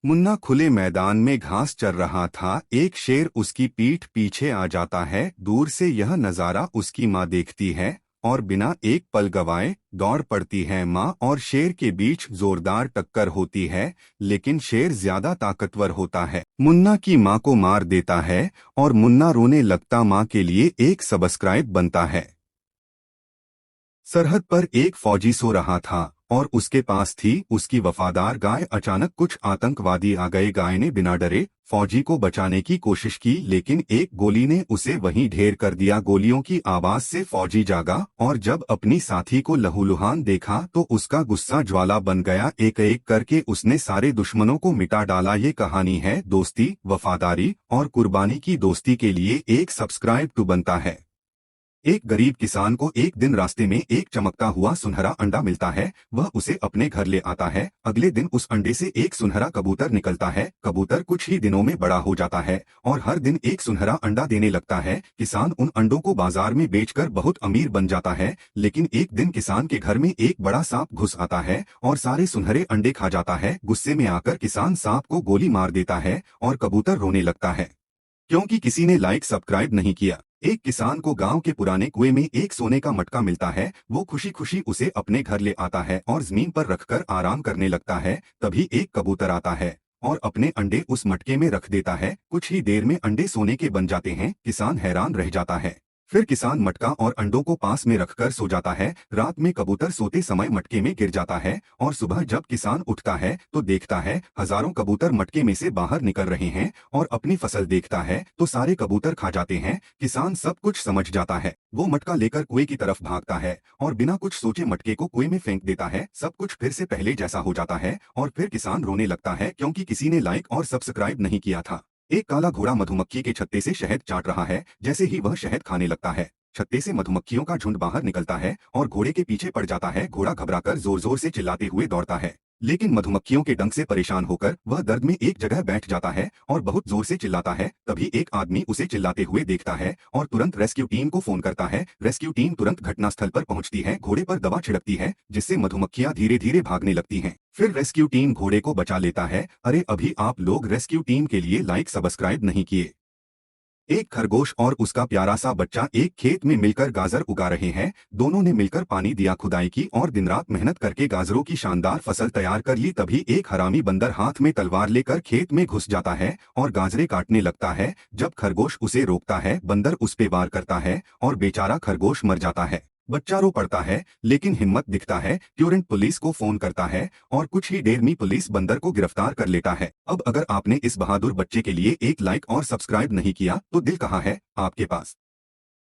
मुन्ना खुले मैदान में घास चर रहा था। एक शेर उसकी पीठ पीछे आ जाता है। दूर से यह नज़ारा उसकी माँ देखती है और बिना एक पल गवाए दौड़ पड़ती है। माँ और शेर के बीच जोरदार टक्कर होती है, लेकिन शेर ज्यादा ताकतवर होता है। मुन्ना की माँ को मार देता है और मुन्ना रोने लगता। माँ के लिए एक सब्सक्राइब बनता है। सरहद पर एक फौजी सो रहा था और उसके पास थी उसकी वफादार गाय। अचानक कुछ आतंकवादी आ गए। गाय ने बिना डरे फौजी को बचाने की कोशिश की, लेकिन एक गोली ने उसे वहीं ढेर कर दिया। गोलियों की आवाज से फौजी जागा और जब अपनी साथी को लहूलुहान देखा तो उसका गुस्सा ज्वाला बन गया। एक एक करके उसने सारे दुश्मनों को मिटा डाला। ये कहानी है दोस्ती, वफादारी और कुर्बानी की। दोस्ती के लिए एक सब्सक्राइब टू बनता है। एक गरीब किसान को एक दिन रास्ते में एक चमकता हुआ सुनहरा अंडा मिलता है। वह उसे अपने घर ले आता है। अगले दिन उस अंडे से एक सुनहरा कबूतर निकलता है। कबूतर कुछ ही दिनों में बड़ा हो जाता है और हर दिन एक सुनहरा अंडा देने लगता है। किसान उन अंडों को बाजार में बेचकर बहुत अमीर बन जाता है। लेकिन एक दिन किसान के घर में एक बड़ा सांप घुस आता है और सारे सुनहरे अंडे खा जाता है। गुस्से में आकर किसान सांप को गोली मार देता है और कबूतर रोने लगता है क्योंकि किसी ने लाइक सब्सक्राइब नहीं किया। एक किसान को गांव के पुराने कुएं में एक सोने का मटका मिलता है। वो खुशी खुशी उसे अपने घर ले आता है और जमीन पर रखकर आराम करने लगता है। तभी एक कबूतर आता है और अपने अंडे उस मटके में रख देता है। कुछ ही देर में अंडे सोने के बन जाते हैं। किसान हैरान रह जाता है। फिर किसान मटका और अंडों को पास में रखकर सो जाता है। रात में कबूतर सोते समय मटके में गिर जाता है और सुबह जब किसान उठता है तो देखता है हजारों कबूतर मटके में से बाहर निकल रहे हैं और अपनी फसल देखता है तो सारे कबूतर खा जाते हैं। किसान सब कुछ समझ जाता है। वो मटका लेकर कुएं की तरफ भागता है और बिना कुछ सोचे मटके को कुएं में फेंक देता है। सब कुछ फिर से पहले जैसा हो जाता है और फिर किसान रोने लगता है क्योंकि किसी ने लाइक और सब्सक्राइब नहीं किया था। एक काला घोड़ा मधुमक्खी के छत्ते से शहद चाट रहा है। जैसे ही वह शहद खाने लगता है, छत्ते से मधुमक्खियों का झुंड बाहर निकलता है और घोड़े के पीछे पड़ जाता है। घोड़ा घबराकर जोर जोर से चिल्लाते हुए दौड़ता है, लेकिन मधुमक्खियों के डंक से परेशान होकर वह दर्द में एक जगह बैठ जाता है और बहुत जोर से चिल्लाता है। तभी एक आदमी उसे चिल्लाते हुए देखता है और तुरंत रेस्क्यू टीम को फोन करता है। रेस्क्यू टीम तुरंत घटनास्थल पर पहुंचती है। घोड़े पर दवा छिड़कती है जिससे मधुमक्खियां धीरे धीरे भागने लगती हैं। फिर रेस्क्यू टीम घोड़े को बचा लेता है। अरे अभी आप लोग रेस्क्यू टीम के लिए लाइक सब्सक्राइब नहीं किए। एक खरगोश और उसका प्यारा सा बच्चा एक खेत में मिलकर गाजर उगा रहे हैं। दोनों ने मिलकर पानी दिया, खुदाई की और दिन रात मेहनत करके गाजरों की शानदार फसल तैयार कर ली। तभी एक हरामी बंदर हाथ में तलवार लेकर खेत में घुस जाता है और गाजरे काटने लगता है। जब खरगोश उसे रोकता है, बंदर उस पे वार करता है और बेचारा खरगोश मर जाता है। बच्चा रो पड़ता है, लेकिन हिम्मत दिखता है। तुरंत पुलिस को फोन करता है और कुछ ही देर में पुलिस बंदर को गिरफ्तार कर लेता है। अब अगर आपने इस बहादुर बच्चे के लिए एक लाइक और सब्सक्राइब नहीं किया तो दिल कहाँ है आपके पास।